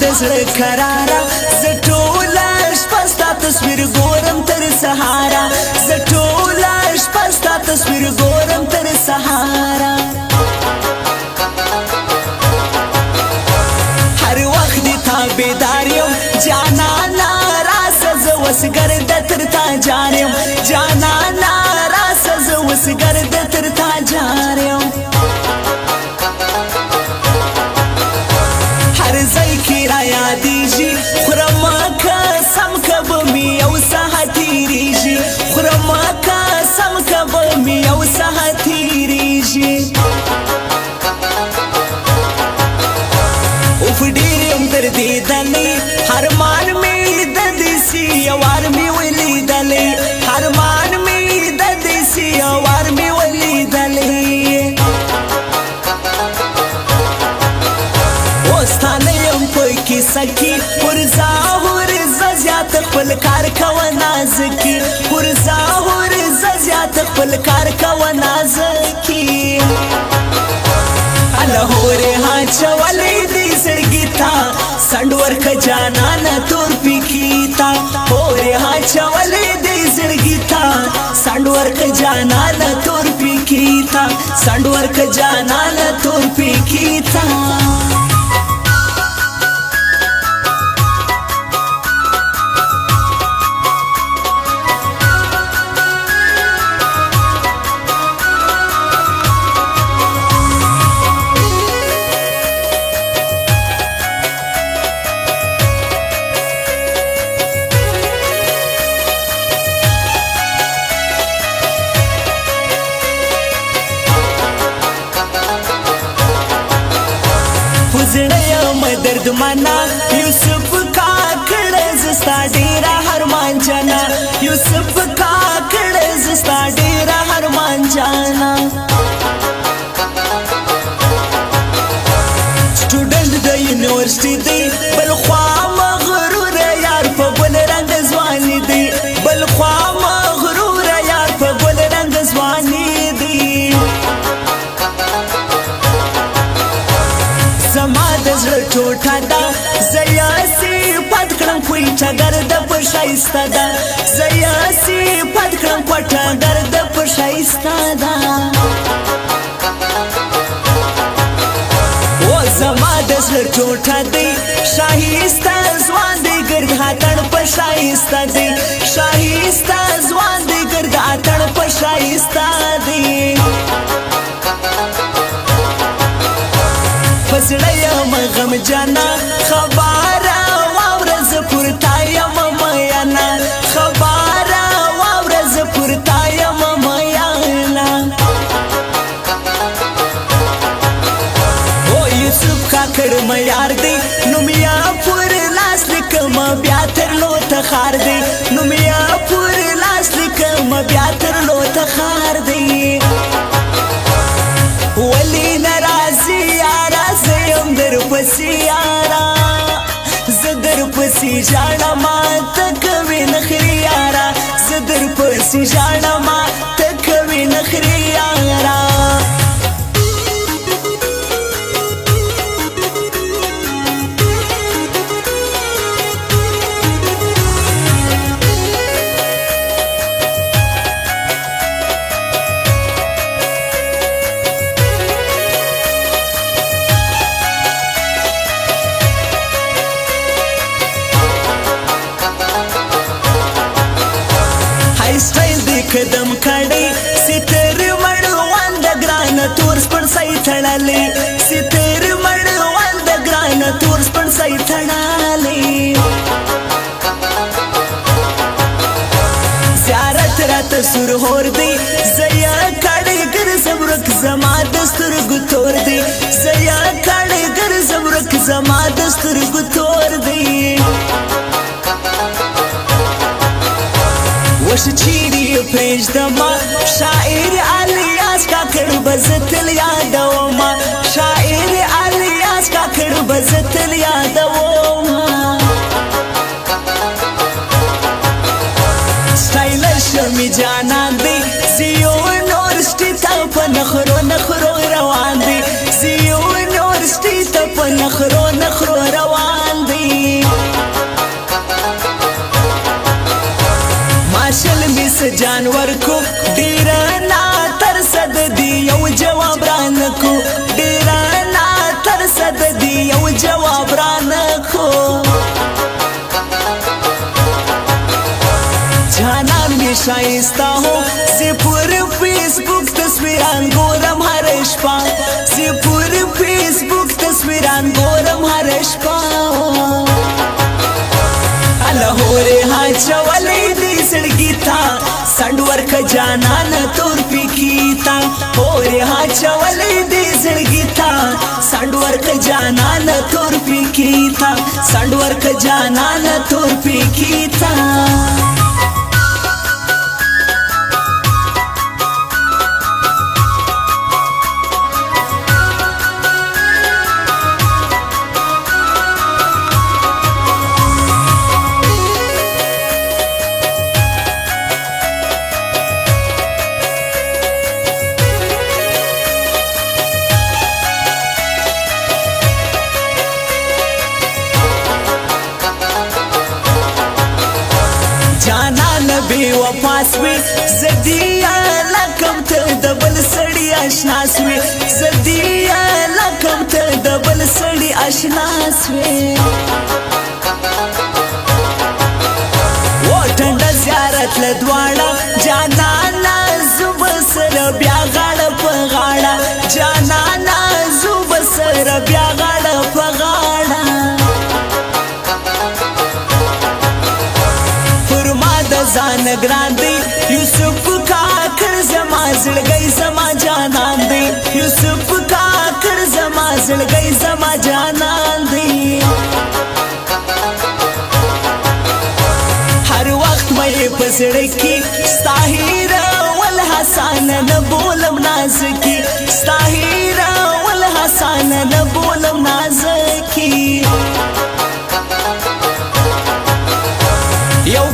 د زړه قراره زه ټوله شپه ستا تصویر ګورم تر سهاره زه ټوله شپه ستا تصویر ګورم تر سهاره هر وخت دې تابعدار یم جانانا راسه زه اوس ګرده تر تا جار یم جانانا راسه زه اوس ګرده تر تا جار یم هر ځای کې را یادېږي خورم قسم که به مې یو ساعت تېرېږي خورم قسم که به مې یو ساعت تېرېږي اوف ډېر یم دردېدلی ارمان مې د دې سي یو وار مې ولیدلی ارمان مې د دې سي یو وار مې ولیدلی اوستانه یم په کیسه کې پر ظاهر زه زیات خپل کار کوه نازکي پر ظاهر زه زیات خپل کار کوه نازکي الهورې اچولی دې زړګي ته سنډ ورکه جانانه تور پیکي ته هورې اچولی دې زړګي ته سنډ ورکه جانانه تور پیکي ته سنډ ورکه جانانه تور پیکي ته زړه یم دردمنه یوسف کاکړ زستا ډېره هرمان جانا یوسف کاکړ زستا ډېره هرمان جانا سټوډنټ د یونیورسيټي دی بل خوا مغرور یار په بل رنګ ځواني دی بل خوا مغرور یار په بل رنګ ځواني دی زما د زړه ټوټه ده زه یې صفت کړم کوټه ګرده په ښایسته ده زه یې صفت کړم کوټه ګرده په ښایسته ده او زما د زړه ټوټه دی ښایسته ځوان دی ګرد اتڼ په ښایسته دی ښایسته ځوان دی ګرد اتڼ په ښایسته دی پسړه یم غم جانا خبره واوره زه پر تا یم میانا خبره واوره زه پر تا یم میانا او یوسف کاکړ مې یار دی نوم یې پر لاس لیکم بیا تر لو تخار دی نوم یې پر لاس لیکم بیا تر لو تخار دی ولی ناراضي یارا زه یم در پسې یارا زه در پسې ژاړم ته کوې نخرې یارا زه در پسې ژاړم ته کوې نخرې یارا قدم کړي ستر مړوان د ګران تور سپړ سای تړلې ستر مړوان د ګران تور سپړ سای تړلې زیارت رات سر هور دی زیا کړي ګر زبرک زما دستور ګتور دی زیا کړي ګر زبرک زما دستور ګتور دی وش چیری پرېږدما شاعر الیاس کاکړ به زه تل یادومه شاعر الیاس کاکړ به زه تل یادومه سټایلر شمي جانان دی زه یونیورسټي ته په نخرو نخرو روان دی زه یونیورسټي ته په نخرو نخرو روان دی سندور خجانان تور پکیتا اور ها چولې دې زړګی تا سندور خجانان تور پکیتا سندور خجانان تور پکیتا بی وفاس وی زدیا لکم ته د بل سړی آشناس وی زدیا لکم ته د بل سړی آشناس وی وټنډ زیارت لدواړه جانانا زوب سره بیا غاړه په غاړه جانانا زوب سره بیا غاړه په غاړه زان ګران دی یوسف کاکر زما زړګی زما جانان دی یوسف کاکر زما زړګی زما جانان دی هر وخت مې پسړ کې ستاهیر ول حسن نه بولم نازکی ستاهیر ول حسن نه بولم نازکی یو